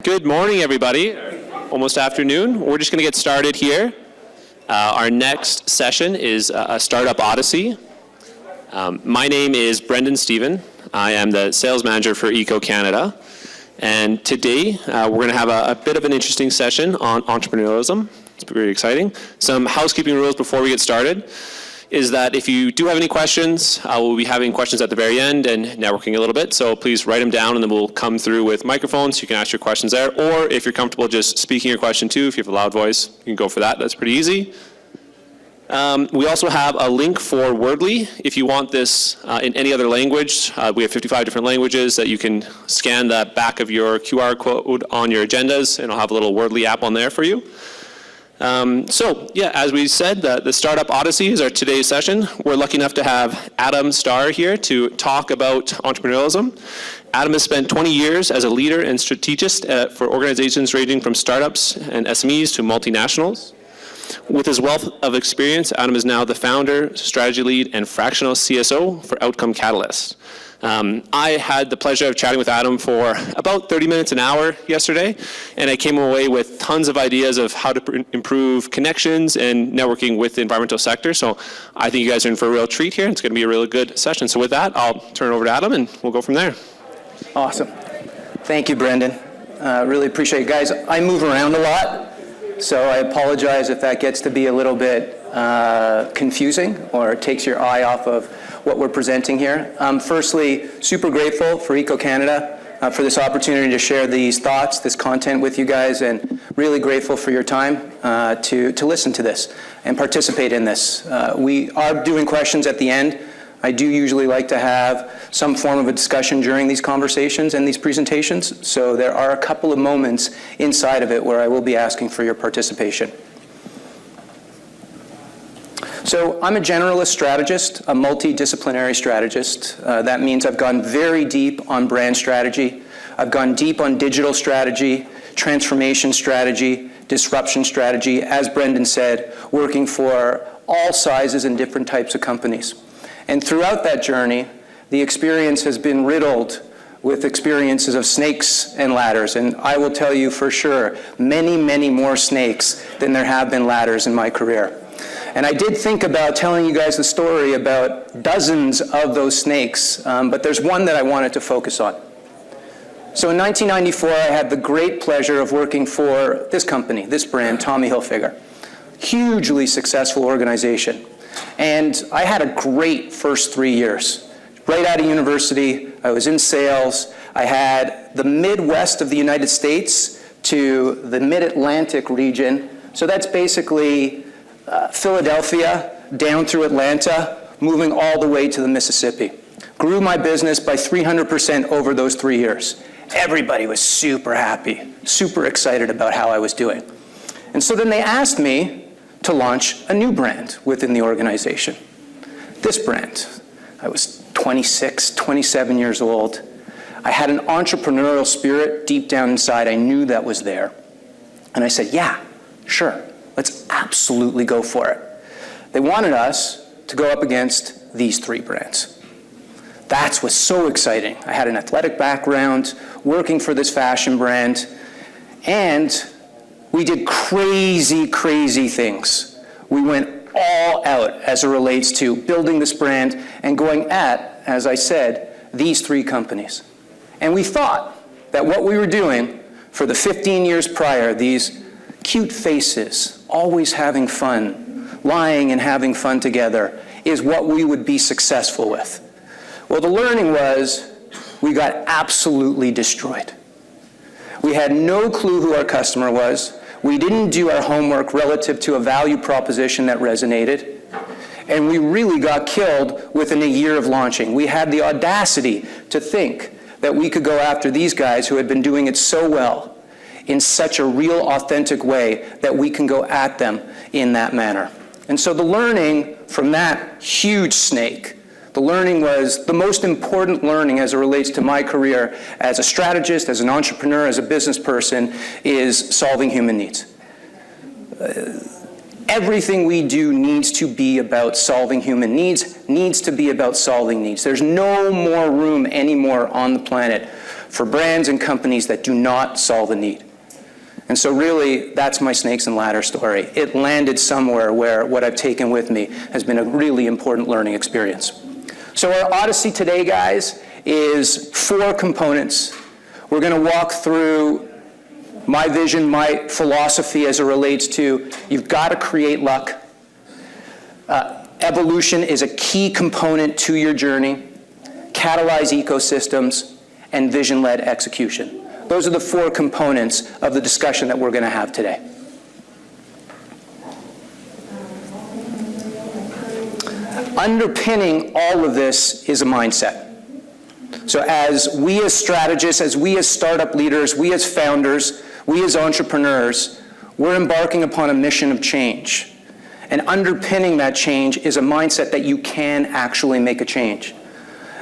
Good morning, everybody. Almost afternoon. We're just going to get started here. Our next session is a Startup Odyssey. My name is Brendan Stephen. I am the sales manager for Eco Canada. And today, we're going to have a bit of an interesting session on entrepreneurialism. It's very exciting. Some housekeeping rules before we get started is that if you do have any questions, we'll be having questions at the very end and networking a little bit. So please write them down and then we'll come through with microphones so you can ask your questions there. Or if you're comfortable just speaking your question too, if you have a loud voice, you can go for that. That's pretty easy. We also have a link for Wordly. If you want this in any other language, we have 55 different languages that you can scan the back of your QR code on your agendas, and I'll have a little Wordly app on there for you. As we said, the Startup Odyssey is our today's session. We're lucky enough to have Adam Starr here to talk about entrepreneurialism. Adam has spent 20 years as a leader and strategist for organizations ranging from startups and SMEs to multinationals. With his wealth of experience, Adam is now the founder, strategy lead, and fractional CSO for Outcome Catalyst. I had the pleasure of chatting with Adam for about 30 minutes, an hour yesterday, and I came away with tons of ideas of how to improve connections and networking with the environmental sector. So I think you guys are in for a real treat here. It's going to be a really good session. So with that, I'll turn it over to Adam, and we'll go from there. Awesome. Thank you, Brendan. Really appreciate it. Guys, I move around a lot, so I apologize if that gets to be a little bit confusing or takes your eye off of what we're presenting here. Firstly, super grateful for Eco Canada for this opportunity to share these thoughts, this content with you guys, and really grateful for your time to listen to this and participate in this. We are doing questions at the end. I do usually like to have some form of a discussion during these conversations and these presentations, so there are a couple of moments inside of it where I will be asking for your participation. So I'm a generalist strategist, a multidisciplinary strategist. That means I've gone very deep on brand strategy. I've gone deep on digital strategy, transformation strategy, disruption strategy, as Brendan said, working for all sizes and different types of companies. And throughout that journey, the experience has been riddled with experiences of snakes and ladders. And I will tell you for sure, many, many more snakes than there have been ladders in my career. And I did think about telling you guys the story about dozens of those snakes, but there's one that I wanted to focus on. So in 1994, I had the great pleasure of working for this company, this brand, Tommy Hilfiger. Hugely successful organization. And I had a great first 3 years. Right out of university, I was in sales. I had the Midwest of the United States to the Mid-Atlantic region. So that's basically Philadelphia down through Atlanta, moving all the way to the Mississippi. Grew my business by 300% over those 3 years. Everybody was super happy, super excited about how I was doing. And so then they asked me to launch a new brand within the organization. This brand. I was 26, 27 years old. I had an entrepreneurial spirit deep down inside. I knew that was there. And I said, yeah, sure. Let's absolutely go for it. They wanted us to go up against these three brands. That's what's so exciting. I had an athletic background, working for this fashion brand, and we did crazy, crazy things. We went all out as it relates to building this brand and going at, as I said, these three companies. And we thought that what we were doing for the 15 years prior, these cute faces, always having fun, lying and having fun together, is what we would be successful with. Well, the learning was we got absolutely destroyed. We had no clue who our customer was. We didn't do our homework relative to a value proposition that resonated. And we really got killed within a year of launching. We had the audacity to think that we could go after these guys who had been doing it so well in such a real, authentic way that we can go at them in that manner. And so the learning from that huge snake, the learning was the most important learning as it relates to my career as a strategist, as an entrepreneur, as a business person, is solving human needs. Everything we do needs to be about solving human needs, needs to be about solving needs. There's no more room anymore on the planet for brands and companies that do not solve a need. And so really, that's my snakes and ladder story. It landed somewhere where what I've taken with me has been a really important learning experience. So our Odyssey today, guys, is 4 components. We're going to walk through my vision, my philosophy as it relates to you've got to create luck. Evolution is a key component to your journey. Catalyze ecosystems, and vision-led execution. Those are the 4 components of the discussion that we're going to have today. Underpinning all of this is a mindset. So as we as strategists, as we as startup leaders, we as founders, we as entrepreneurs, we're embarking upon a mission of change. And underpinning that change is a mindset that you can actually make a change.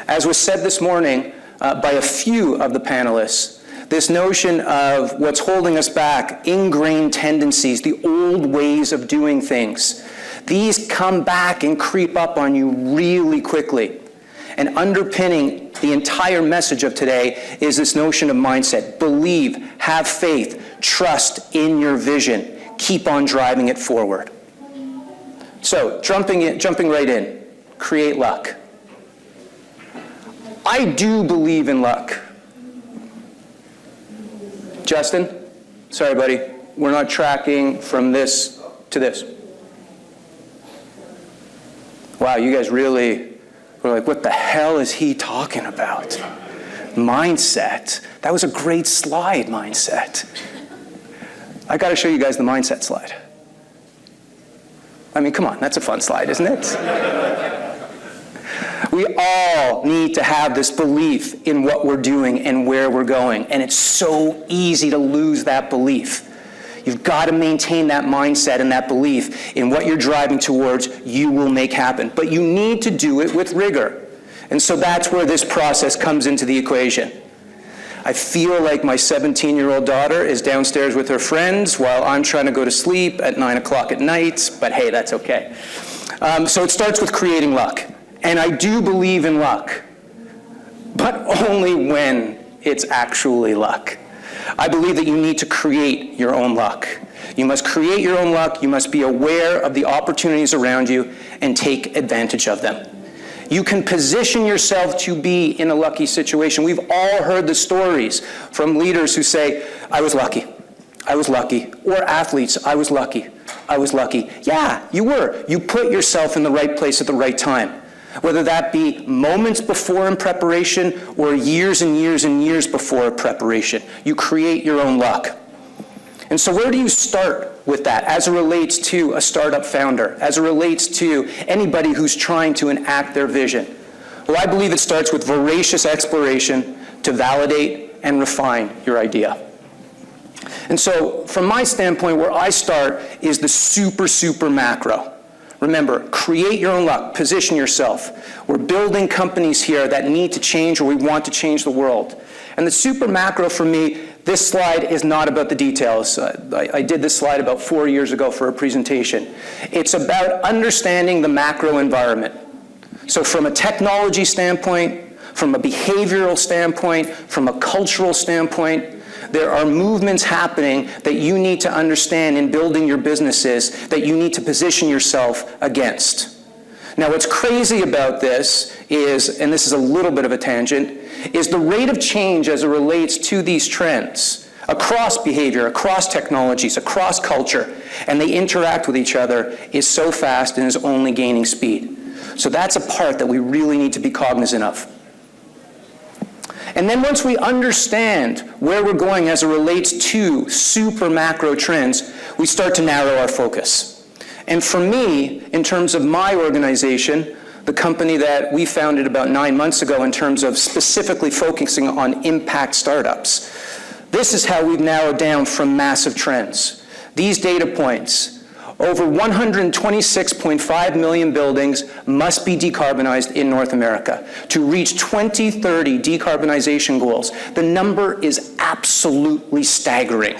As was said this morning by a few of the panelists, this notion of what's holding us back, ingrained tendencies, the old ways of doing things, these come back and creep up on you really quickly. And underpinning the entire message of today is this notion of mindset. Believe, have faith, trust in your vision. Keep on driving it forward. So, jumping right in, create luck. I do believe in luck. Justin? Sorry, buddy. We're not tracking from this to this. Wow, you guys really were like, what the hell is he talking about? Mindset. That was a great slide, mindset. I got to show you guys the mindset slide. I mean, come on, that's a fun slide, isn't it? We all need to have this belief in what we're doing and where we're going, and it's so easy to lose that belief. You've got to maintain that mindset and that belief in what you're driving towards, you will make happen. But you need to do it with rigor. And so that's where this process comes into the equation. I feel like my 17-year-old daughter is downstairs with her friends while I'm trying to go to sleep at 9 o'clock at night, but hey, that's okay. So it starts with creating luck. And I do believe in luck, but only when it's actually luck. I believe that you need to create your own luck. You must create your own luck. You must be aware of the opportunities around you and take advantage of them. You can position yourself to be in a lucky situation. We've all heard the stories from leaders who say, I was lucky, or athletes, I was lucky. Yeah, you were. You put yourself in the right place at the right time. Whether that be moments before in preparation or years and years and years before preparation. You create your own luck. And so where do you start with that as it relates to a startup founder, as it relates to anybody who's trying to enact their vision? Well, I believe it starts with voracious exploration to validate and refine your idea. And so from my standpoint, where I start is the super macro. Remember, create your own luck, position yourself. We're building companies here that need to change, or we want to change the world. And the super macro for me, this slide is not about the details. I did this slide about 4 years ago for a presentation. It's about understanding the macro environment. So from a technology standpoint, from a behavioral standpoint, from a cultural standpoint, there are movements happening that you need to understand in building your businesses that you need to position yourself against. Now, what's crazy about this is, and this is a little bit of a tangent, is the rate of change as it relates to these trends across behavior, across technologies, across culture, and they interact with each other is so fast and is only gaining speed. So that's a part that we really need to be cognizant of. And then once we understand where we're going as it relates to super macro trends, we start to narrow our focus. And for me, in terms of my organization, the company that we founded about 9 months ago in terms of specifically focusing on impact startups, this is how we've narrowed down from massive trends. These data points, over 126.5 million buildings must be decarbonized in North America. To reach 2030 decarbonization goals, the number is absolutely staggering.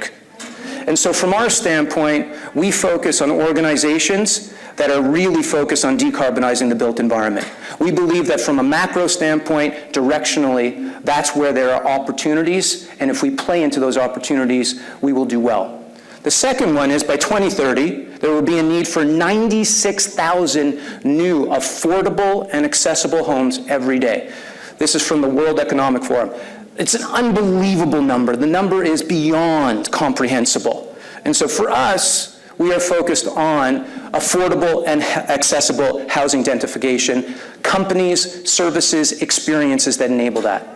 And so from our standpoint, we focus on organizations that are really focused on decarbonizing the built environment. We believe that from a macro standpoint, directionally, that's where there are opportunities, and if we play into those opportunities, we will do well. The second one is by 2030, there will be a need for 96,000 new affordable and accessible homes every day. This is from the World Economic Forum. It's an unbelievable number. The number is beyond comprehensible. And so for us, we are focused on affordable and accessible housing densification, companies, services, experiences that enable that.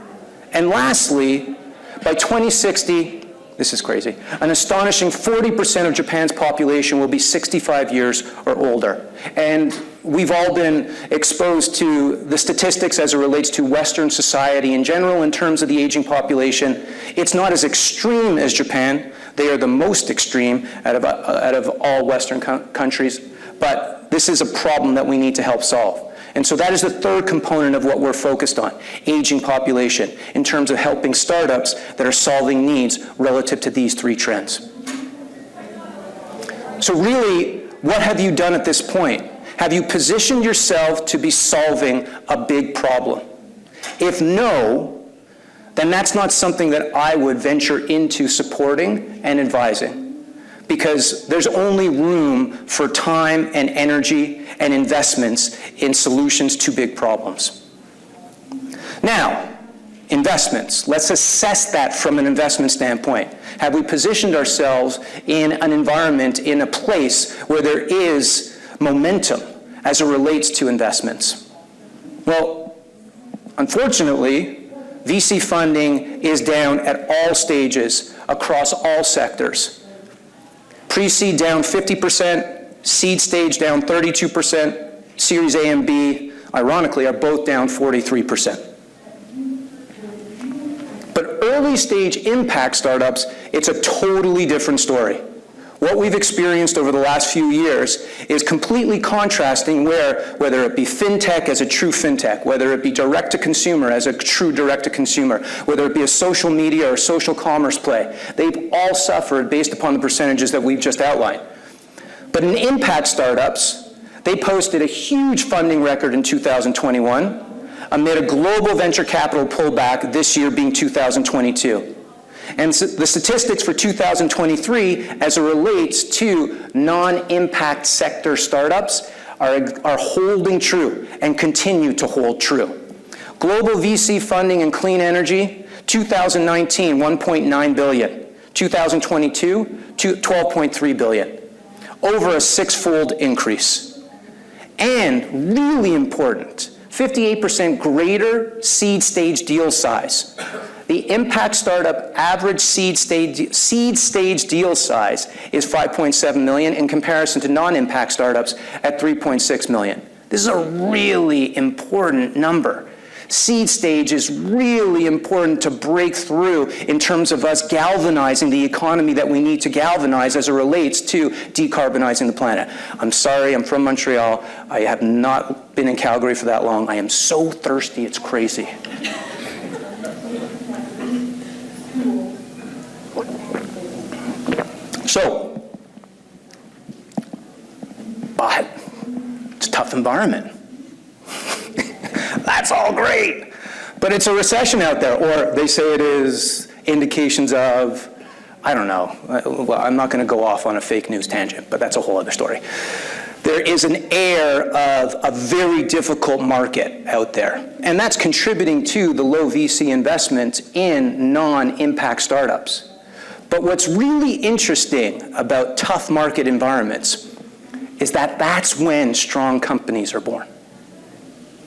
And lastly, by 2060, this is crazy, an astonishing 40% of Japan's population will be 65 years or older. And we've all been exposed to the statistics as it relates to Western society in general in terms of the aging population. It's not as extreme as Japan. They are the most extreme out of all Western countries. But this is a problem that we need to help solve. And so that is the third component of what we're focused on, aging population, in terms of helping startups that are solving needs relative to these three trends. So really, what have you done at this point? Have you positioned yourself to be solving a big problem? If no, then that's not something that I would venture into supporting and advising, because there's only room for time and energy and investments in solutions to big problems. Now, investments. Let's assess that from an investment standpoint. Have we positioned ourselves in an environment, in a place where there is momentum as it relates to investments? Well, unfortunately, VC funding is down at all stages across all sectors. Pre-seed down 50%, seed stage down 32%, Series A and B, ironically, are both down 43%. But early stage impact startups, it's a totally different story. What we've experienced over the last few years is completely contrasting whether it be fintech as a true fintech, whether it be direct-to-consumer as a true direct-to-consumer, whether it be a social media or social commerce play, they've all suffered based upon the percentages that we've just outlined. But in impact startups, they posted a huge funding record in 2021 amid a global venture capital pullback this year being 2022. And so the statistics for 2023 as it relates to non-impact sector startups are holding true and continue to hold true. Global VC funding in clean energy, 2019, 1.9 billion. 2022, 12.3 billion. Over a six-fold increase. And really important, 58% greater seed stage deal size. The impact startup average seed stage deal size is 5.7 million in comparison to non-impact startups at 3.6 million. This is a really important number. Seed stage is really important to break through in terms of us galvanizing the economy that we need to galvanize as it relates to decarbonizing the planet. I'm sorry, I'm from Montreal. I have not been in Calgary for that long. I am so thirsty, it's crazy. So, but it's a tough environment. That's all great, but it's a recession out there, or they say it is indications of, I don't know, well, I'm not going to go off on a fake news tangent, but that's a whole other story. There is an air of a very difficult market out there, and that's contributing to the low VC investment in non-impact startups. But what's really interesting about tough market environments is that that's when strong companies are born.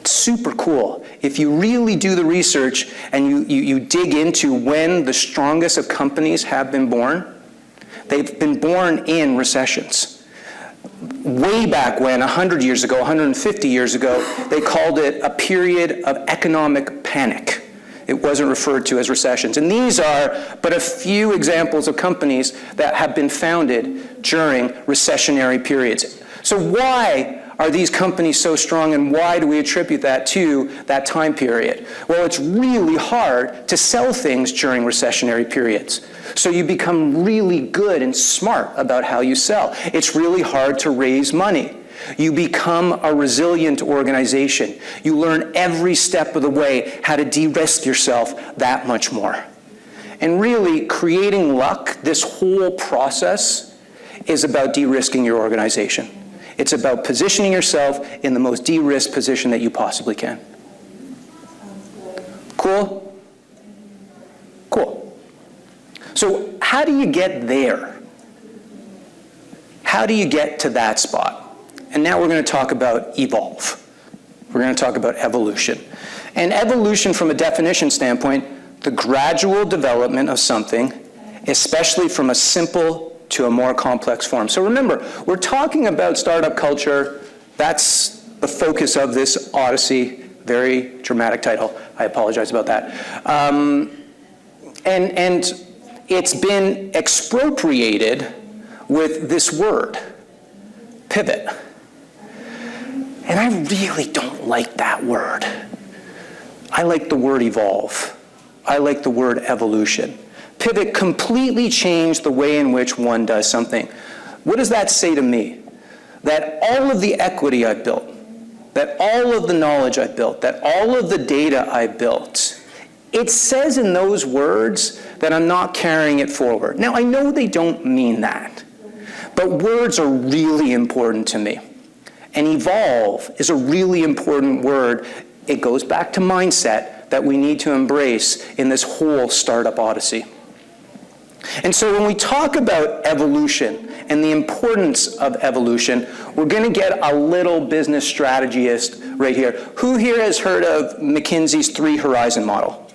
It's super cool. If you really do the research and you dig into when the strongest of companies have been born, they've been born in recessions. Way back when, 100 years ago, 150 years ago, they called it a period of economic panic. It wasn't referred to as recessions. And these are but a few examples of companies that have been founded during recessionary periods. So why are these companies so strong, and why do we attribute that to that time period? Well, it's really hard to sell things during recessionary periods. So you become really good and smart about how you sell. It's really hard to raise money. You become a resilient organization. You learn every step of the way how to de-risk yourself that much more. And really, creating luck, this whole process, is about de-risking your organization. It's about positioning yourself in the most de-risked position that you possibly can. Cool? Cool. So how do you get there? How do you get to that spot? And now we're going to talk about evolve. We're going to talk about evolution. And evolution, from a definition standpoint, the gradual development of something, especially from a simple to a more complex form. So remember, we're talking about startup culture. That's the focus of this Odyssey. Very dramatic title. I apologize about that. And it's been expropriated with this word, pivot. And I really don't like that word. I like the word evolve. I like the word evolution. Pivot completely changed the way in which one does something. What does that say to me? That all of the equity I built, that all of the knowledge I built, that all of the data I built, it says in those words that I'm not carrying it forward. Now, I know they don't mean that, but words are really important to me. And evolve is a really important word. It goes back to mindset that we need to embrace in this whole startup odyssey. And so when we talk about evolution and the importance of evolution, we're going to get a little business strategist right here. Who here has heard of McKinsey's 3-horizon model?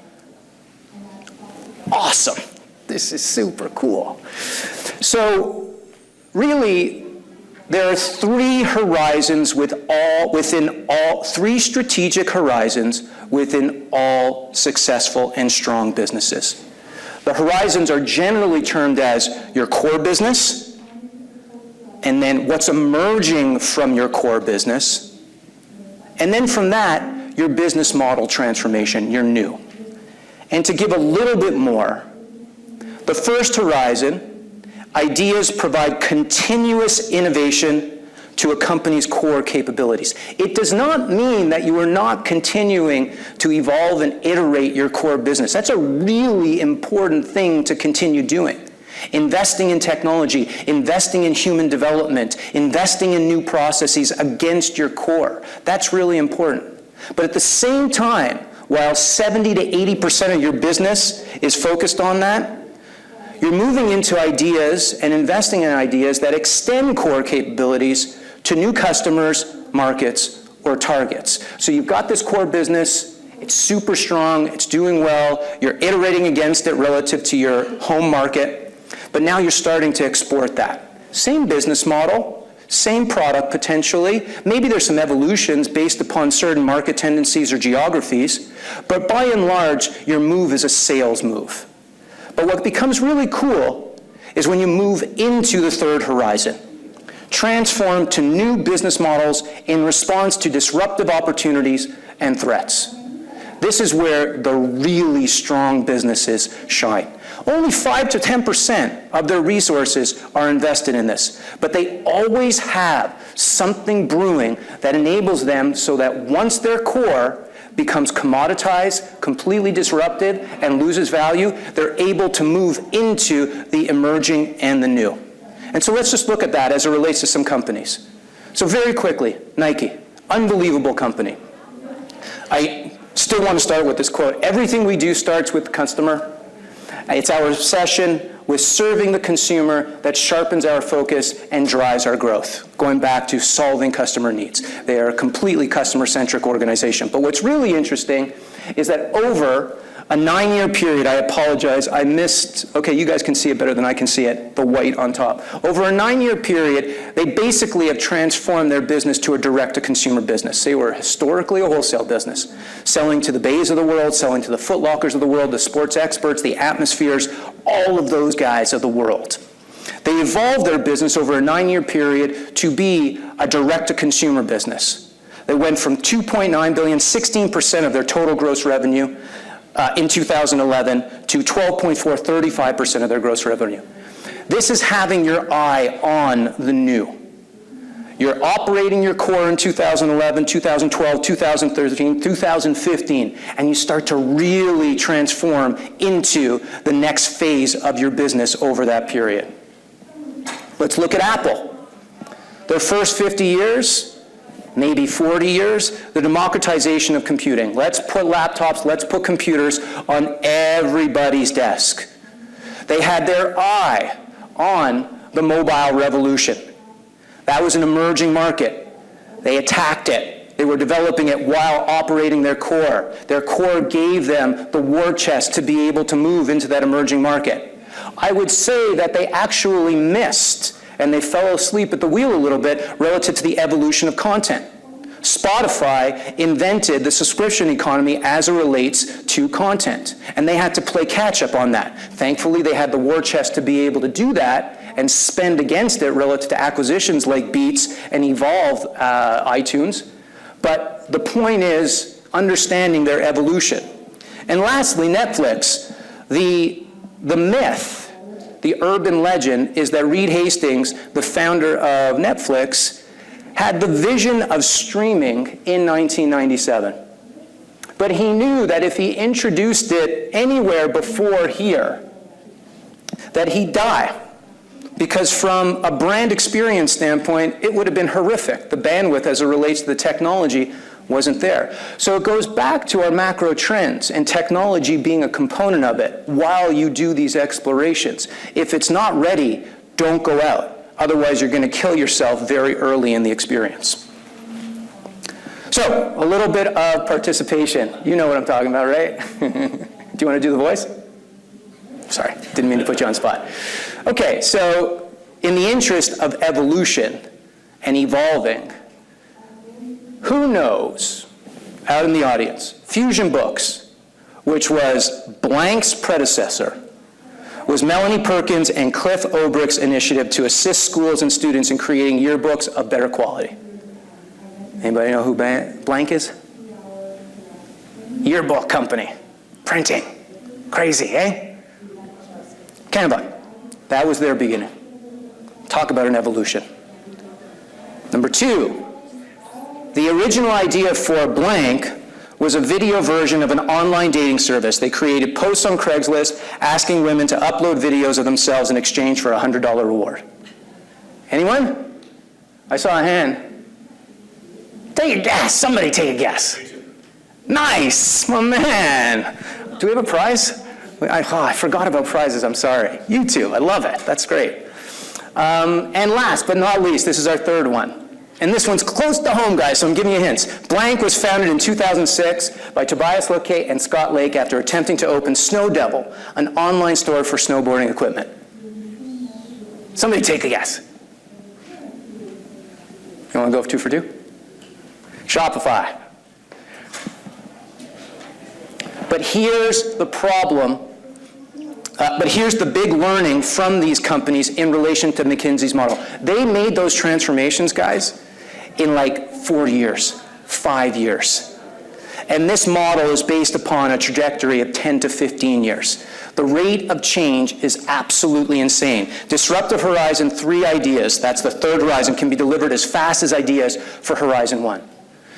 Awesome. This is super cool. So really, there are 3 horizons three strategic horizons within all successful and strong businesses. The horizons are generally termed as your core business, and then what's emerging from your core business, and then from that, your business model transformation, your new. And to give a little bit more, the first horizon, ideas provide continuous innovation to a company's core capabilities. It does not mean that you are not continuing to evolve and iterate your core business. That's a really important thing to continue doing. Investing in technology, investing in human development, investing in new processes against your core. That's really important. But at the same time, while 70 to 80% of your business is focused on that, you're moving into ideas and investing in ideas that extend core capabilities to new customers, markets, or targets. So you've got this core business, it's super strong, it's doing well, you're iterating against it relative to your home market, but now you're starting to export that. Same business model, same product potentially, maybe there's some evolutions based upon certain market tendencies or geographies, but by and large, your move is a sales move. But what becomes really cool is when you move into the third horizon. Transform to new business models in response to disruptive opportunities and threats. This is where the really strong businesses shine. Only 5 to 10% of their resources are invested in this, but they always have something brewing that enables them so that once their core becomes commoditized, completely disrupted, and loses value, they're able to move into the emerging and the new. And so let's just look at that as it relates to some companies. So very quickly, Nike, unbelievable company. I still want to start with this quote. Everything we do starts with the customer. It's our obsession with serving the consumer that sharpens our focus and drives our growth, going back to solving customer needs. They are a completely customer-centric organization. But what's really interesting is that over a 9-year period, I apologize, I missed, okay, you guys can see it better than I can see it, the white on top. Over a 9-year period, they basically have transformed their business to a direct-to-consumer business. They were historically a wholesale business, selling to the Bays of the world, selling to the Foot Lockers of the world, the sports experts, the Atmospheres, all of those guys of the world. They evolved their business over a 9-year period to be a direct-to-consumer business. They went from $2.9 billion, 16% of their total gross revenue in 2011, to 12.4, 35% of their gross revenue. This is having your eye on the new. You're operating your core in 2011, 2012, 2013, 2015, and you start to really transform into the next phase of your business over that period. Let's look at Apple. Their first 50 years, maybe 40 years, the democratization of computing. Let's put laptops, let's put computers on everybody's desk. They had their eye on the mobile revolution. That was an emerging market. They attacked it. They were developing it while operating their core. Their core gave them the war chest to be able to move into that emerging market. I would say that they actually missed, and they fell asleep at the wheel a little bit relative to the evolution of content. Spotify invented the subscription economy as it relates to content, and they had to play catch up on that. Thankfully, they had the war chest to be able to do that and spend against it relative to acquisitions like Beats and Evolve iTunes. But the point is understanding their evolution. And lastly, Netflix. The myth, the urban legend, is that Reed Hastings, the founder of Netflix, had the vision of streaming in 1997. But he knew that if he introduced it anywhere before here, that he'd die. Because from a brand experience standpoint, it would have been horrific. The bandwidth as it relates to the technology wasn't there. So it goes back to our macro trends and technology being a component of it while you do these explorations. If it's not ready, don't go out. Otherwise, you're going to kill yourself very early in the experience. So, a little bit of participation. You know what I'm talking about, right? Do you want to do the voice? Sorry, didn't mean to put you on the spot. Okay, so in the interest of evolution and evolving, who knows, out in the audience, Fusion Books, which was Blank's predecessor, was Melanie Perkins and Cliff Obrick's initiative to assist schools and students in creating yearbooks of better quality. Anybody know who Blank is? Yearbook company. Printing. Crazy, eh? Canva. That was their beginning. Talk about an evolution. Number two, the original idea for Blank was a video version of an online dating service. They created posts on Craigslist asking women to upload videos of themselves in exchange for a $100 reward. Anyone? I saw a hand. Take a guess. Somebody take a guess. Nice. My man. Do we have a prize? I forgot about prizes. I'm sorry. You too. I love it. That's great. And last but not least, this is our third one. And this one's close to home, guys, so I'm giving you hints. Blank was founded in 2006 by Tobias Locke and Scott Lake after attempting to open Snow Devil, an online store for snowboarding equipment. Somebody take a guess. You want to go 2 for 2? Shopify. But here's the problem. But here's the big learning from these companies in relation to McKinsey's model. They made those transformations, guys, in like 4 years, 5 years. And this model is based upon a trajectory of 10 to 15 years. The rate of change is absolutely insane. Disruptive Horizon 3 ideas, that's the third horizon, can be delivered as fast as ideas for Horizon 1.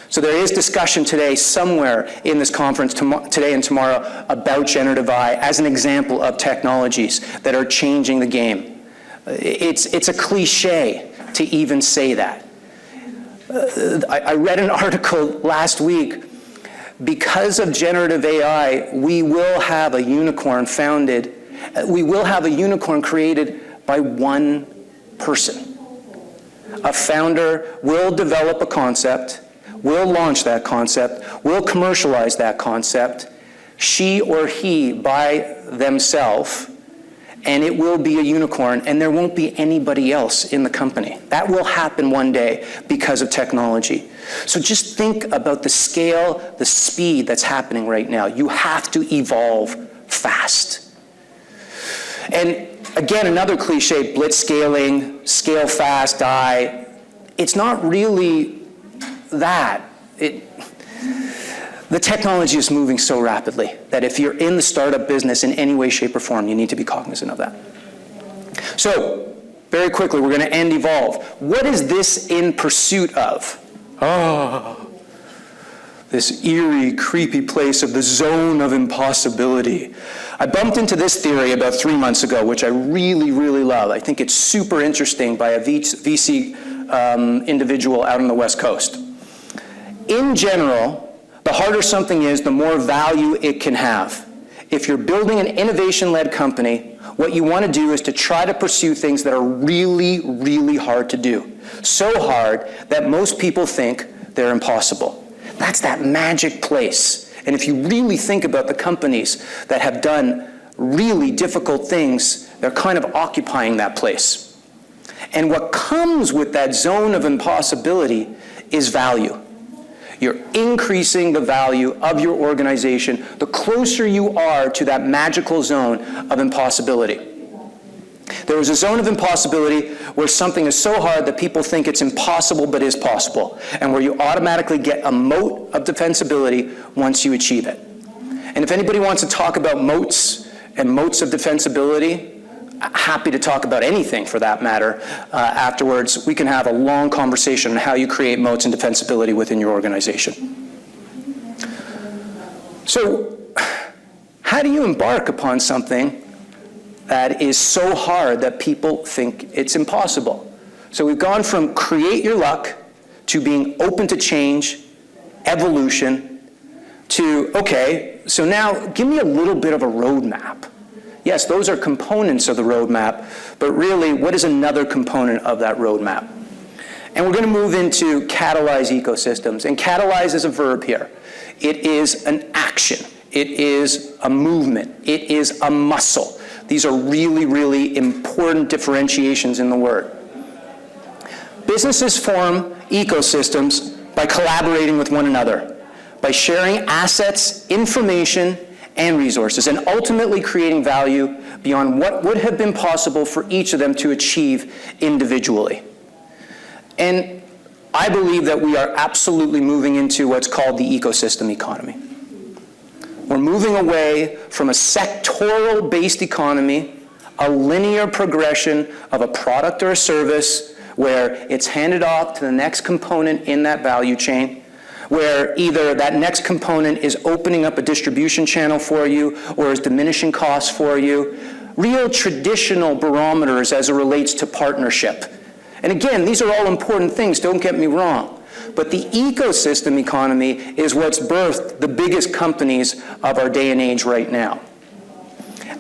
So there is discussion today somewhere in this conference today and tomorrow about generative AI as an example of technologies that are changing the game. It's a cliche to even say that. I read an article last week. Because of generative AI, we will have a unicorn created by one person. A founder will develop a concept, will launch that concept, will commercialize that concept, she or he by themselves, and it will be a unicorn, and there won't be anybody else in the company. That will happen one day because of technology. So just think about the scale, the speed that's happening right now. You have to evolve fast. And Again, another cliche, blitz scaling, scale fast, die. It's not really that. The technology is moving so rapidly that if you're in the startup business in any way, shape, or form, you need to be cognizant of that. So, very quickly, we're going to end Evolve. What is this in pursuit of? This eerie, creepy place of the zone of impossibility. I bumped into this theory about 3 months ago, which I really, really love. I think it's super interesting by a VC individual out on the West Coast. In general, the harder something is, the more value it can have. If you're building an innovation-led company, what you want to do is to try to pursue things that are really, really hard to do. So hard that most people think they're impossible. That's that magic place. And if you really think about the companies that have done really difficult things, they're kind of occupying that place. And what comes with that zone of impossibility is value. You're increasing the value of your organization the closer you are to that magical zone of impossibility. There is a zone of impossibility where something is so hard that people think it's impossible but is possible, and where you automatically get a moat of defensibility once you achieve it. And if anybody wants to talk about moats and moats of defensibility, happy to talk about anything for that matter. Afterwards, we can have a long conversation on how you create moats and defensibility within your organization. So, how do you embark upon something that is so hard that people think it's impossible? So we've gone from create your luck to being open to change, evolution, to, okay, so now give me a little bit of a roadmap. Yes, those are components of the roadmap, but really, what is another component of that roadmap? And we're going to move into catalyze ecosystems. And catalyze is a verb here. It is an action. It is a movement. It is a muscle. These are really, really important differentiations in the word. Businesses form ecosystems by collaborating with one another, by sharing assets, information, and resources, and ultimately creating value beyond what would have been possible for each of them to achieve individually. And I believe that we are absolutely moving into what's called the ecosystem economy. We're moving away from a sectoral-based economy, a linear progression of a product or a service where it's handed off to the next component in that value chain, where either that next component is opening up a distribution channel for you or is diminishing costs for you. Real traditional barometers as it relates to partnership. And again, these are all important things, don't get me wrong. But the ecosystem economy is what's birthed the biggest companies of our day and age right now.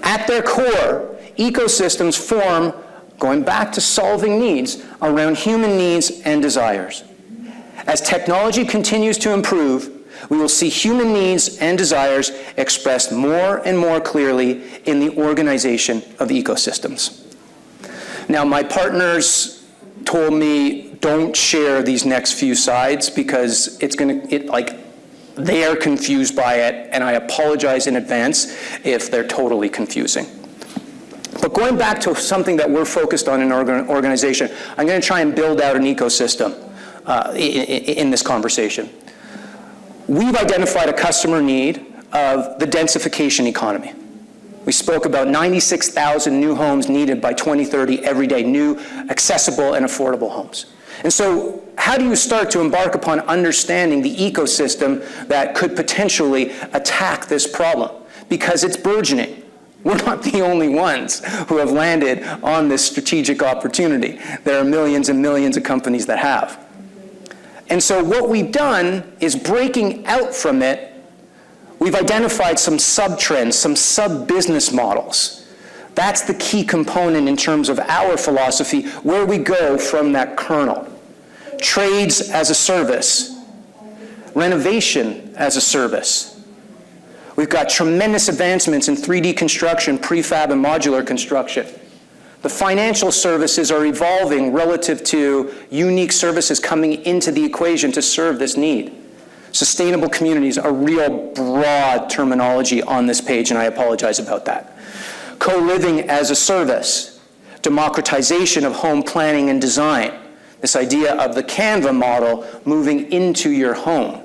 At their core, ecosystems form, going back to solving needs, around human needs and desires. As technology continues to improve, we will see human needs and desires expressed more and more clearly in the organization of ecosystems. Now, my partners told me, don't share these next few slides because they are confused by it, and I apologize in advance if they're totally confusing. But going back to something that we're focused on in our organization, I'm going to try and build out an ecosystem in this conversation. We've identified a customer need of the densification economy. We spoke about 96,000 new homes needed by 2030 every day, new, accessible, and affordable homes. And so how do you start to embark upon understanding the ecosystem that could potentially attack this problem? Because it's burgeoning. We're not the only ones who have landed on this strategic opportunity. There are millions and millions of companies that have. And so what we've done is breaking out from it. We've identified some sub-trends, some sub-business models. That's the key component in terms of our philosophy, where we go from that kernel. Trades as a service, renovation as a service. We've got tremendous advancements in 3D construction, prefab, and modular construction. The financial services are evolving relative to unique services coming into the equation to serve this need. Sustainable communities are real broad terminology on this page, and I apologize about that. co-living as a service, democratization of home planning and design, this idea of the Canva model moving into your home.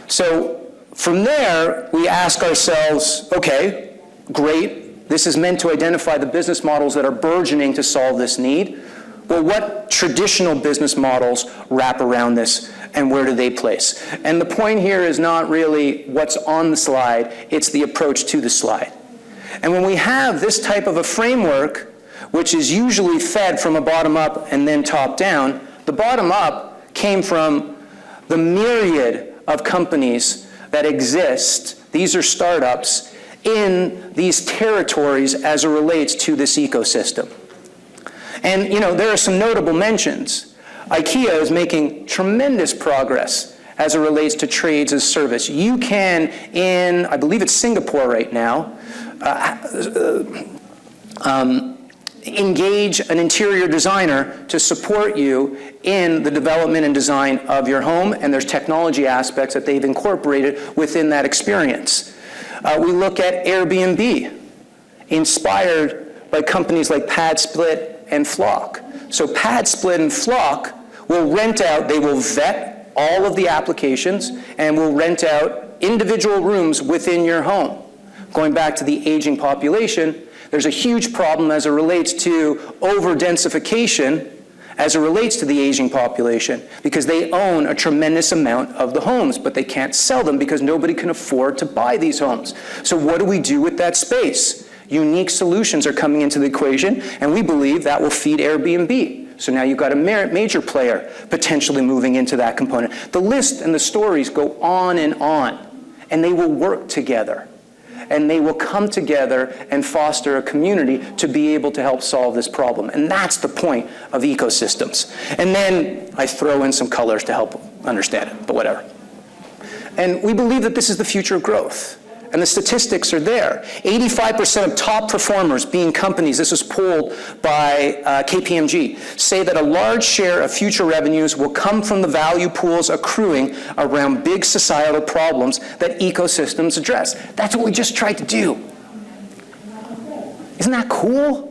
So from there, we ask ourselves, okay, great, this is meant to identify the business models that are burgeoning to solve this need. Well, what traditional business models wrap around this, and where do they place? And the point here is not really what's on the slide, it's the approach to the slide. And when we have this type of a framework, which is usually fed from a bottom up and then top down, the bottom up came from the myriad of companies that exist, these are startups, in these territories as it relates to this ecosystem. And there are some notable mentions. IKEA is making tremendous progress as it relates to trades as service. You can, in, I believe it's Singapore right now, engage an interior designer to support you in the development and design of your home, and there's technology aspects that they've incorporated within that experience. We look at Airbnb, inspired by companies like PadSplit and Flock. So PadSplit and Flock will rent out, they will vet all of the applications and will rent out individual rooms within your home. Going back to the aging population, there's a huge problem as it relates to over-densification as it relates to the aging population, because they own a tremendous amount of the homes, but they can't sell them because nobody can afford to buy these homes. So what do we do with that space? Unique solutions are coming into the equation, and we believe that will feed Airbnb. So now you've got a major player potentially moving into that component. The list and the stories go on, and they will work together. And they will come together and foster a community to be able to help solve this problem. And that's the point of ecosystems. And then I throw in some colors to help understand it, but whatever. And we believe that this is the future of growth. And the statistics are there. 85% of top performers, being companies, this was polled by KPMG, say that a large share of future revenues will come from the value pools accruing around big societal problems that ecosystems address. That's what we just tried to do. Isn't that cool?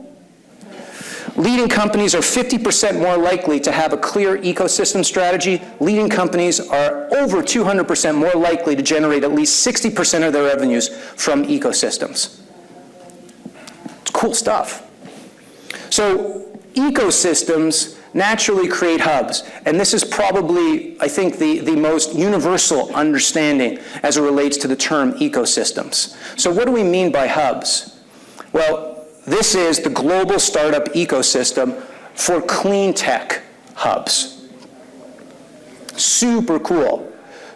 Leading companies are 50% more likely to have a clear ecosystem strategy. Leading companies are over 200% more likely to generate at least 60% of their revenues from ecosystems. It's cool stuff. So ecosystems naturally create hubs, and this is probably, I think, the most universal understanding as it relates to the term ecosystems. So what do we mean by hubs? Well, this is the global startup ecosystem for clean tech hubs. Super cool.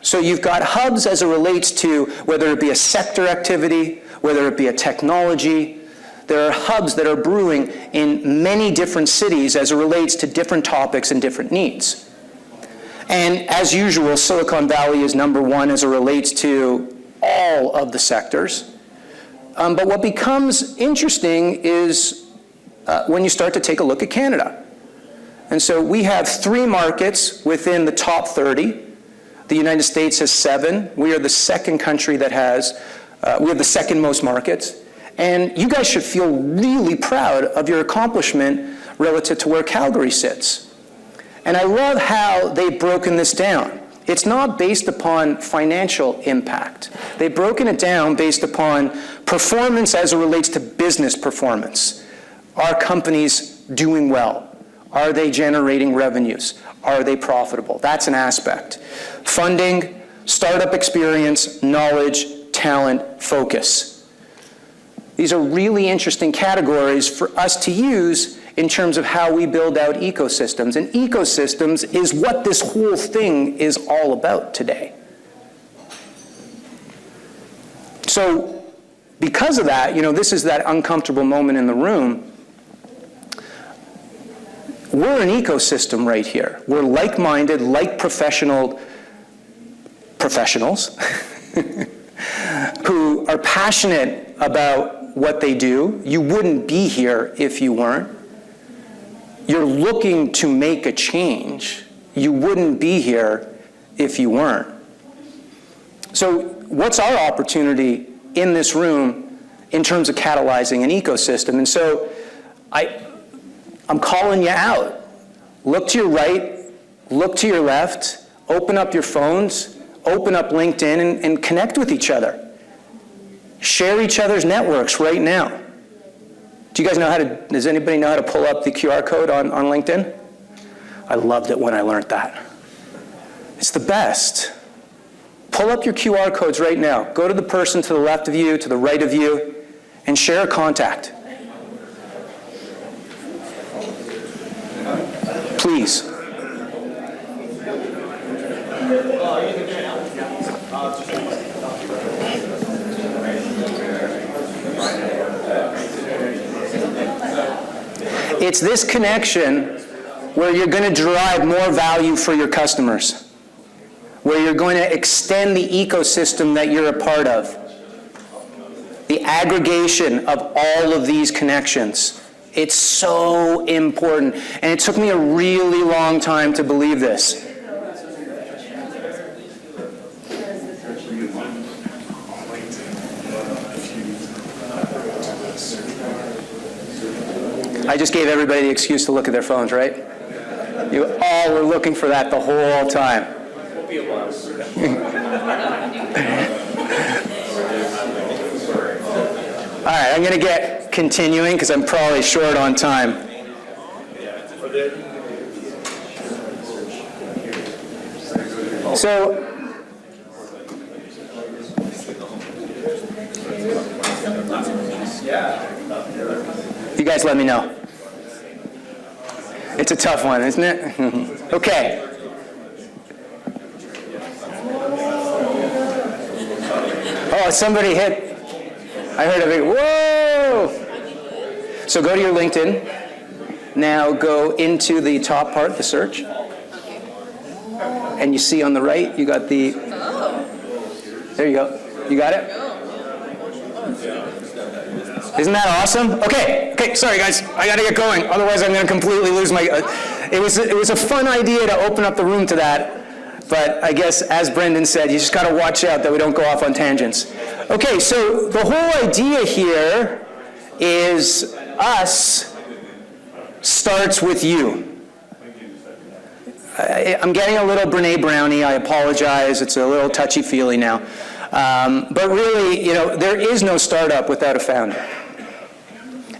So you've got hubs as it relates to whether it be a sector activity, whether it be a technology. There are hubs that are brewing in many different cities as it relates to different topics and different needs. And as usual, Silicon Valley is number one as it relates to all of the sectors. But what becomes interesting is when you start to take a look at Canada. And so we have 3 markets within the top 30. The United States has 7. We are the second country that has, we have the second most markets. And you guys should feel really proud of your accomplishment relative to where Calgary sits. And I love how they've broken this down. It's not based upon financial impact. They've broken it down based upon performance as it relates to business performance. Are companies doing well? Are they generating revenues? Are they profitable? That's an aspect. Funding, startup experience, knowledge, talent, focus. These are really interesting categories for us to use in terms of how we build out ecosystems. And ecosystems is what this whole thing is all about today. So because of that, this is that uncomfortable moment in the room. We're an ecosystem right here. We're like-minded, like professionals who are passionate about what they do. You wouldn't be here if you weren't. You're looking to make a change. You wouldn't be here if you weren't. So what's our opportunity in this room in terms of catalyzing an ecosystem. And so I'm calling you out. Look to your right, look to your left, open up your phones, open up LinkedIn, and connect with each other. Share each other's networks right now. Do you guys know does anybody know how to pull up the QR code on LinkedIn? I loved it when I learned that. It's the best. Pull up your QR codes right now. Go to the person to the left of you, to the right of you, and share a contact. Please. It's this connection where you're going to derive more value for your customers, where you're going to extend the ecosystem that you're a part of. The aggregation of all of these connections. It's so important. And it took me a really long time to believe this. I just gave everybody the excuse to look at their phones, right? You all were looking for that the whole time. All right, I'm going to get continuing because I'm probably short on time. So, you guys let me know. It's a tough one, isn't it? Okay. Oh, somebody hit. I heard a big whoa. So go to your LinkedIn. Now go into the top part, the search. And you see on the right, you got the. There you go. You got it? Isn't that awesome? Okay, sorry guys, I gotta get going. Otherwise I'm gonna completely lose my, it was a fun idea to open up the room to that, but I guess as Brendan said, you just gotta watch out that we don't go off on tangents. Okay, so the whole idea here is us starts with you. I'm getting a little Brene Brownie, I apologize, it's a little touchy-feely now. But really, there is no startup without a founder.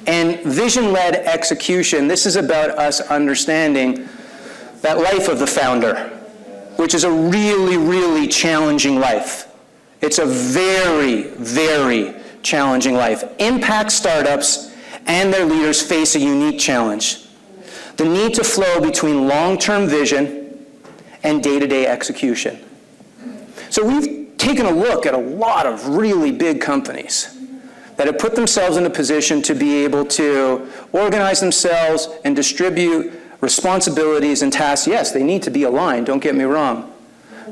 And vision-led execution, this is about us understanding that life of the founder, which is a really, really challenging life. It's a very, very challenging life. Impact startups and their leaders face a unique challenge. The need to flow between long-term vision and day-to-day execution. So we've taken a look at a lot of really big companies that have put themselves in a position to be able to organize themselves and distribute responsibilities and tasks. Yes, they need to be aligned, don't get me wrong.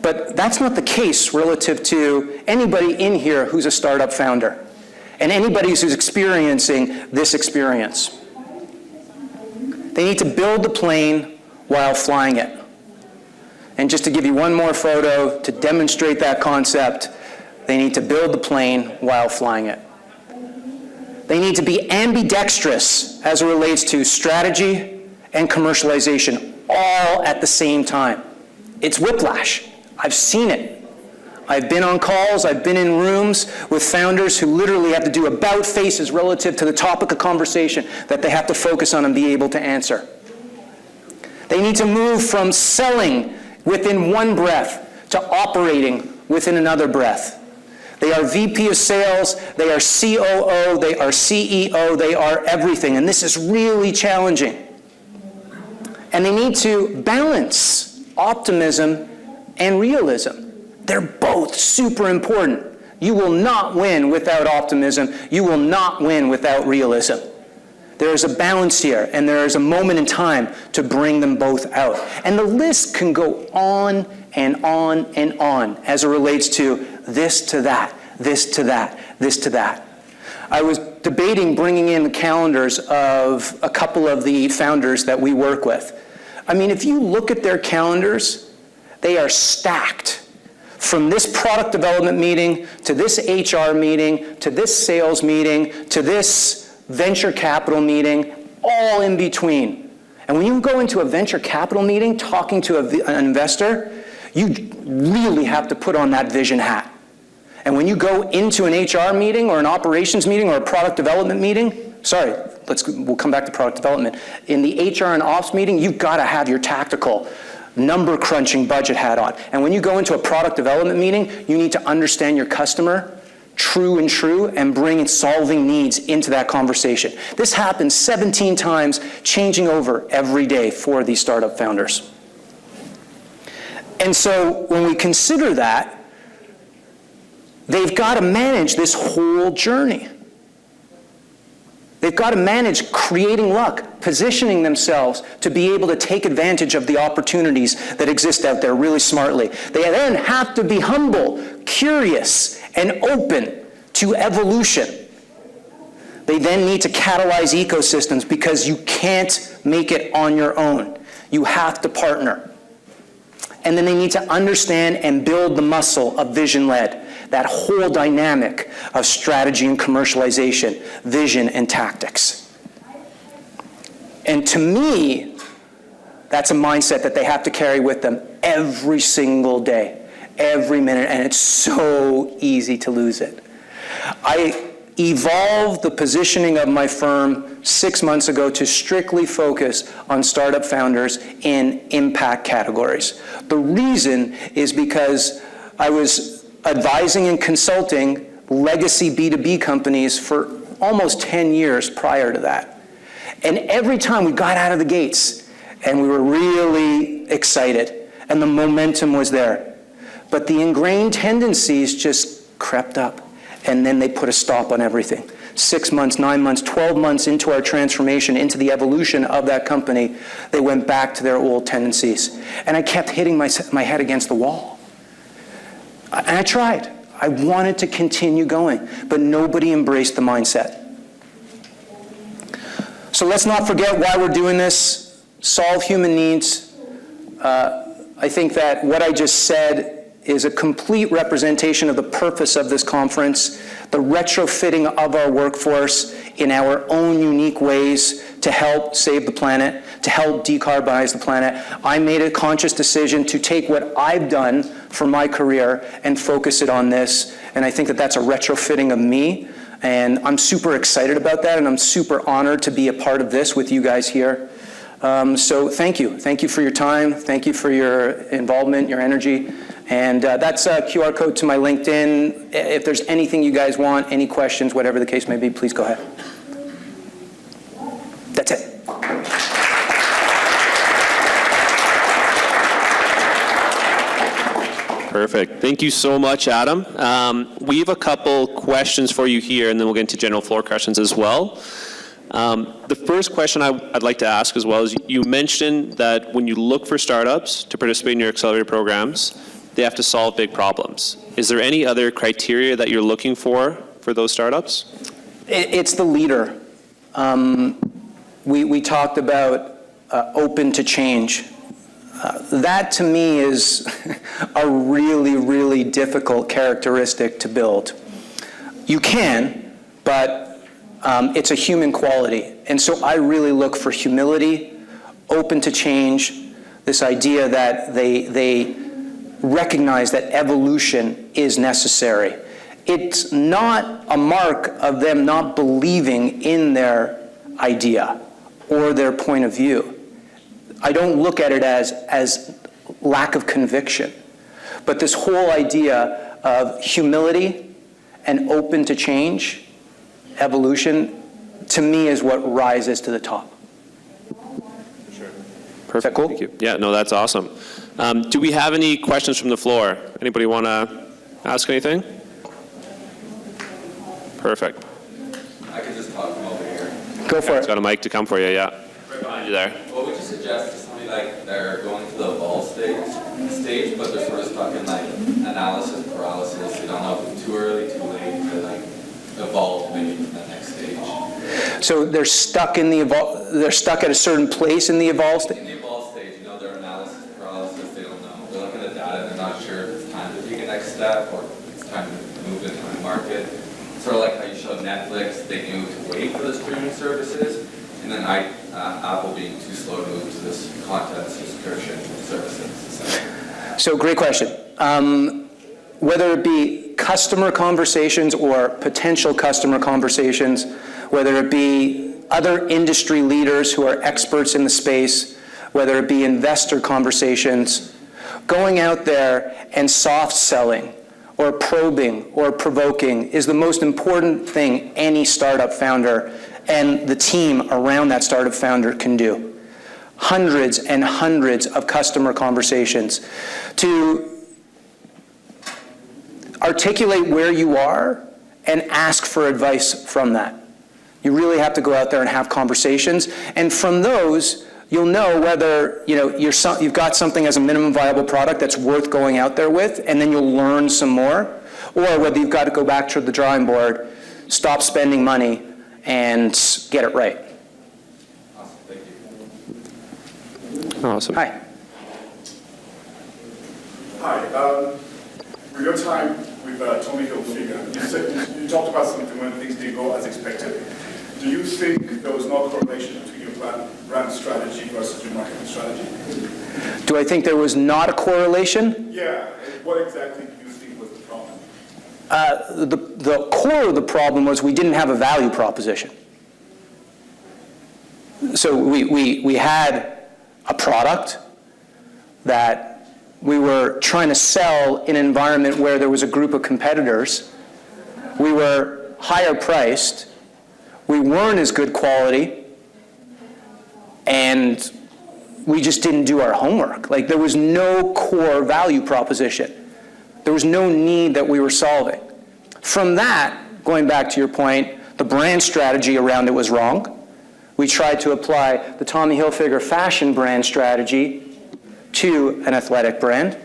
But that's not the case relative to anybody in here who's a startup founder and anybody who's experiencing this experience. They need to build the plane while flying it. And just to give you one more photo to demonstrate that concept, they need to build the plane while flying it. They need to be ambidextrous as it relates to strategy and commercialization, all at the same time. It's whiplash. I've seen it. I've been on calls, I've been in rooms with founders who literally have to do about faces relative to the topic of conversation that they have to focus on and be able to answer. They need to move from selling within one breath to operating within another breath. They are VP of sales, they are COO, they are CEO, they are everything. And this is really challenging. And they need to balance optimism and realism. They're both super important. You will not win without optimism. You will not win without realism. There is a balance here, and there is a moment in time to bring them both out. And the list can go on and on and on as it relates to this to that, this to that, this to that. I was debating bringing in the calendars of a couple of the founders that we work with. I mean, if you look at their calendars, they are stacked from this product development meeting, to this HR meeting, to this sales meeting, to this venture capital meeting, all in between. And when you go into a venture capital meeting talking to an investor, you really have to put on that vision hat. And when you go into an HR meeting or an operations meeting or a product development meeting, we'll come back to product development. In the HR and ops meeting, you've got to have your tactical, number crunching budget hat on. And when you go into a product development meeting, you need to understand your customer, true and bring solving needs into that conversation. This happens 17 times, changing over every day for these startup founders. And so when we consider that, they've got to manage this whole journey. They've got to manage creating luck, positioning themselves to be able to take advantage of the opportunities that exist out there really smartly. They then have to be humble, curious, and open to evolution. They then need to catalyze ecosystems because you can't make it on your own. You have to partner. And then they need to understand and build the muscle of vision-led. That whole dynamic of strategy and commercialization, vision and tactics. And to me, that's a mindset that they have to carry with them every single day, every minute, and it's so easy to lose it. I evolved the positioning of my firm 6 months ago to strictly focus on startup founders in impact categories. The reason is because I was advising and consulting legacy B2B companies for almost 10 years prior to that. And every time we got out of the gates and we were really excited and the momentum was there, but the ingrained tendencies just crept up and then they put a stop on everything. 6 months, 9 months, 12 months into our transformation, into the evolution of that company, they went back to their old tendencies. And I kept hitting my head against the wall. And I tried. I wanted to continue going, but nobody embraced the mindset. So let's not forget why we're doing this. Solve human needs. I think that what I just said is a complete representation of the purpose of this conference, the retrofitting of our workforce in our own unique ways to help save the planet, to help decarbonize the planet. I made a conscious decision to take what I've done for my career and focus it on this, and I think that that's a retrofitting of me, and I'm super excited about that, and I'm super honored to be a part of this with you guys here. So thank you. Thank you for your time. Thank you for your involvement, your energy. And that's a QR code to my LinkedIn. If there's anything you guys want, any questions, whatever the case may be, please go ahead. That's it. Perfect. Thank you so much, Adam. We have a couple questions for you here, and then we'll get into general floor questions as well. The first question I'd like to ask as well is, you mentioned that when you look for startups to participate in your accelerator programs, they have to solve big problems. Is there any other criteria that you're looking for those startups? It's the leader. We talked about open to change. That to me is a really, really difficult characteristic to build. You can, but it's a human quality. And so I really look for humility, open to change, this idea that they recognize that evolution is necessary. It's not a mark of them not believing in their idea or their point of view. I don't look at it as lack of conviction, but this whole idea of humility and open to change, evolution, to me is what rises to the top. Sure. Perfect. Is that cool? Thank you. Yeah, no, that's awesome. Do we have any questions from the floor? Anybody want to ask anything? Perfect. I could just talk from over here. Go for It's it. got a mic to come for you, yeah. Right behind you there. What would you suggest to somebody like they're going to the evolve stage, but they're sort of stuck in like analysis paralysis? They don't know if it's too early, too late to like evolve maybe to the next stage. So they're stuck in they're stuck at a certain place in the evolve stage? In the evolve stage, they're analysis paralysis. They don't know. They're looking at data. They're not sure if it's time to take a next Netflix, they knew to wait for the streaming services, and then Apple being too slow to move to this content subscription services. So great question. Whether it be customer conversations or potential customer conversations, whether it be other industry leaders who are experts in the space, whether it be investor conversations, going out there and soft selling or probing or provoking is the most important thing any startup founder and the team around that startup founder can do. Hundreds and hundreds of customer conversations to articulate where you are and ask for advice from that. You really have to go out there and have conversations, and from those, you'll know whether you've got something as a minimum viable product that's worth going out there with, and then you'll learn some more, or whether you've got to go back to the drawing board, stop spending money, and get it right. Awesome, thank you. Awesome. Hi. Hi. With your time with Tommy Hilfiger, you talked about something when things didn't go as expected. Do you think there was no correlation between your brand strategy versus your marketing strategy? Do I think there was not a correlation? Yeah. What exactly do you think was the problem? The core of the problem was we didn't have a value proposition. So we had a product that we were trying to sell in an environment where there was a group of competitors. We were higher priced. We weren't as good quality. And we just didn't do our homework. Like, there was no core value proposition. There was no need that we were solving. From that, going back to your point, the brand strategy around it was wrong. We tried to apply the Tommy Hilfiger fashion brand strategy to an athletic brand.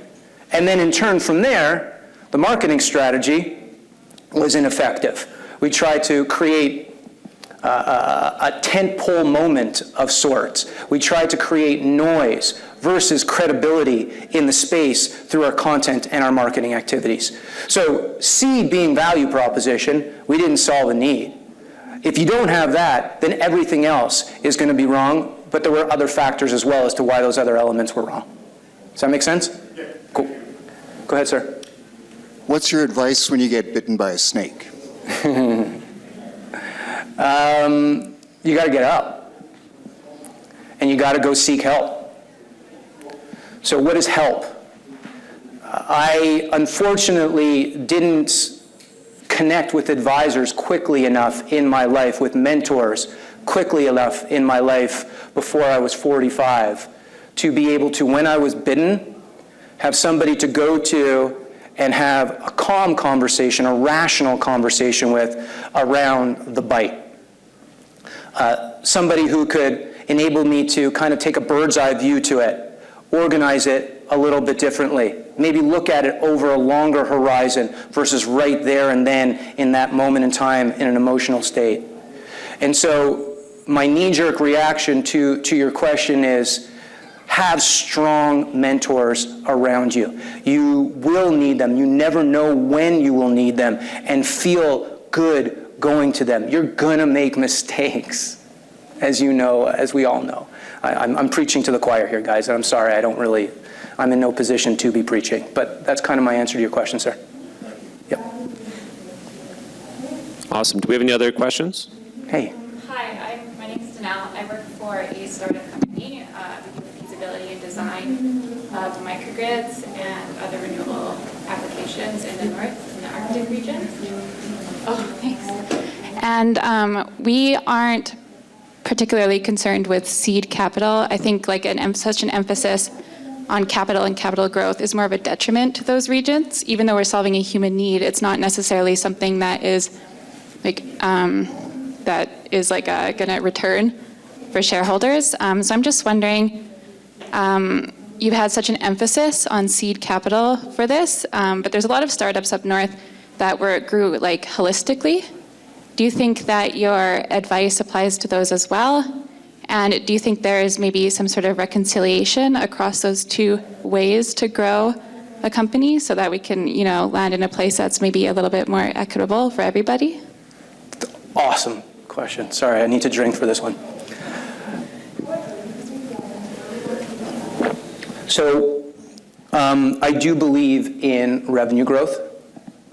And then in turn from there, the marketing strategy was ineffective. We tried to create a tentpole moment of sorts. We tried to create noise versus credibility in the space through our content and our marketing activities. So C being value proposition, we didn't solve a need. If you don't have that, then everything else is going to be wrong, but there were other factors as well as to why those other elements were wrong. Does that make sense? Yeah. Cool. Go ahead, sir. What's your advice when you get bitten by a snake? You got to get up. And you got to go seek help. So what is help? I unfortunately didn't connect with advisors quickly enough in my life, with mentors quickly enough in my life before I was 45 to be able to, when I was bitten, have somebody to go to and have a calm conversation, a rational conversation with around the bite. Somebody who could enable me to kind of take a bird's eye view to it, organize it a little bit differently, maybe look at it over a longer horizon versus right there and then in that moment in time in an emotional state. And so my knee-jerk reaction to your question is, have strong mentors around you. You will need them. You never know when you will need them, and feel good going to them. You're gonna make mistakes, as you know, as we all know. I'm preaching to the choir here, guys, and I'm sorry, I'm in no position to be preaching, but that's kind of my answer to your question, sir. Yep. Awesome. Do we have any other questions? Hey. Hi, my name is Danelle. I work for a startup company. We do the feasibility and design of microgrids and other renewable applications in the north, in the Arctic region. Oh, thanks. And we aren't particularly concerned with seed capital. I think like such an emphasis on capital and capital growth is more of a detriment to those regions. Even though we're solving a human need, it's not necessarily something that is like going to return for shareholders. So I'm just wondering, you've had such an emphasis on seed capital for this, but there's a lot of startups up north that grew like holistically. Do you think that your advice applies to those as well? And do you think there is maybe some sort of reconciliation across those two ways to grow a company so that we can, land in a place that's maybe a little bit more equitable for everybody? Awesome question. Sorry, I need to drink for this one. So I do believe in revenue growth,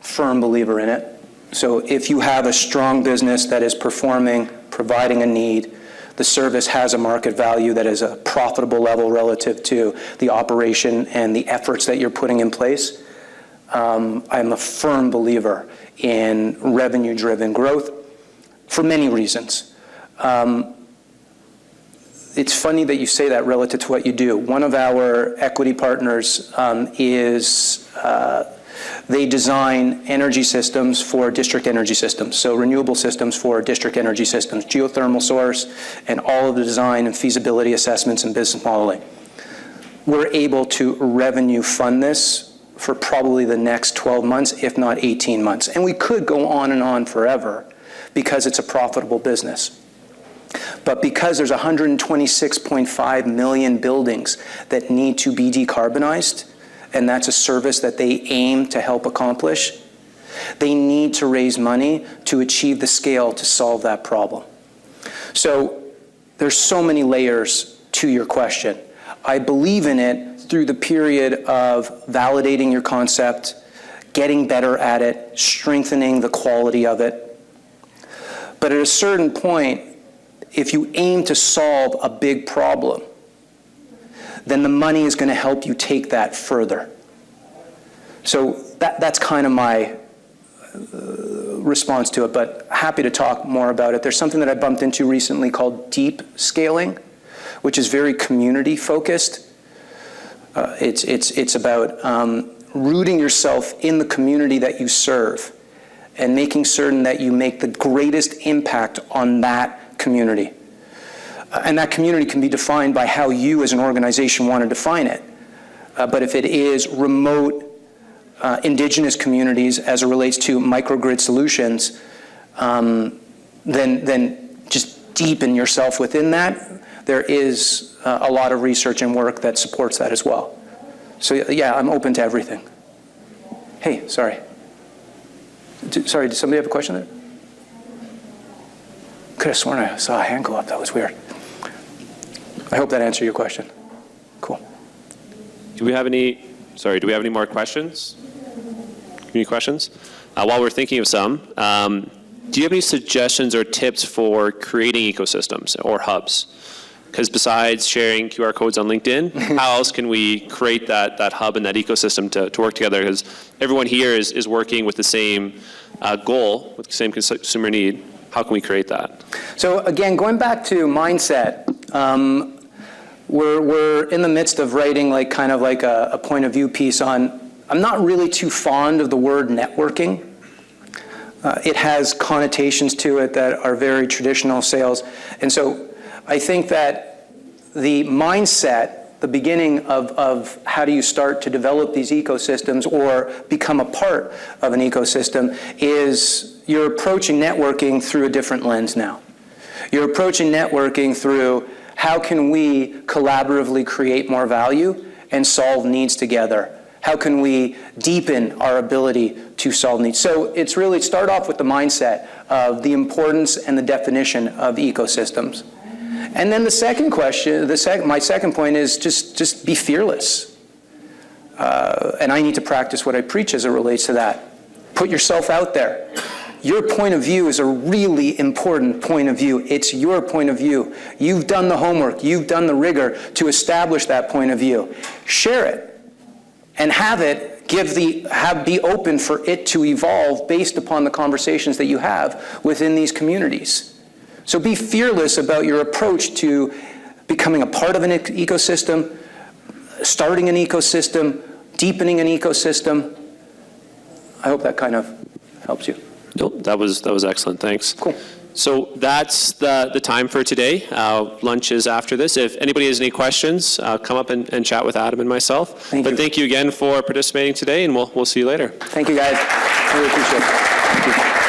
firm believer in it. So if you have a strong business that is performing, providing a need, the service has a market value that is a profitable level relative to the operation and the efforts that you're putting in place, I'm a firm believer in revenue-driven growth for many reasons. It's funny that you say that relative to what you do. One of our equity partners they design energy systems for district energy systems, so renewable systems for district energy systems, geothermal source, and all of the design and feasibility assessments and business modeling. We're able to revenue fund this for probably the next 12 months, if not 18 months. And we could go on and on forever because it's a profitable business. But because there's 126.5 million buildings that need to be decarbonized, and that's a service that they aim to help accomplish, they need to raise money to achieve the scale to solve that problem. So there's so many layers to your question. I believe in it through the period of validating your concept, getting better at it, strengthening the quality of it. But at a certain point, if you aim to solve a big problem, then the money is going to help you take that further. So that's kind of my response to it, but happy to talk more about it. There's something that I bumped into recently called deep scaling, which is very community focused. It's about rooting yourself in the community that you serve and making certain that you make the greatest impact on that community. And that community can be defined by how you as an organization want to define it. But if it is remote indigenous communities as it relates to microgrid solutions, then just deepen yourself within that. There is a lot of research and work that supports that as well. So yeah, I'm open to everything. Hey, sorry. Sorry, did somebody have a question there? Could have sworn I saw a hand go up. That was weird. I hope that answered your question. Cool. Do we have any more questions? Any questions? While we're thinking of some, do you have any suggestions or tips for creating ecosystems or hubs? Because besides sharing QR codes on LinkedIn, how else can we create that hub and that ecosystem to work together? Because everyone here is working with the same goal, with the same consumer need. How can we create that? So again, going back to mindset, we're in the midst of writing kind of a point of view piece on, I'm not really too fond of the word networking. It has connotations to it that are very traditional sales. And so I think that the mindset, the beginning of how do you start to develop these ecosystems or become a part of an ecosystem is you're approaching networking through a different lens now. You're approaching networking through how can we collaboratively create more value and solve needs together? How can we deepen our ability to solve needs? So it's really start off with the mindset of the importance and the definition of ecosystems. And then the second question, my second point is just be fearless. And I need to practice what I preach as it relates to that. Put yourself out there. Your point of view is a really important point of view. It's your point of view. You've done the homework. You've done the rigor to establish that point of view. Share it and have it be open for it to evolve based upon the conversations that you have within these communities. So be fearless about your approach to becoming a part of an ecosystem, starting an ecosystem, deepening an ecosystem. I hope that kind of helps you. Nope, that was excellent. Thanks. Cool. So that's the time for today. Lunch is after this. If anybody has any questions, come up and chat with Adam and myself. Thank you again for participating today, and we'll see you later. Thank you, guys. Really appreciate it. Thank you.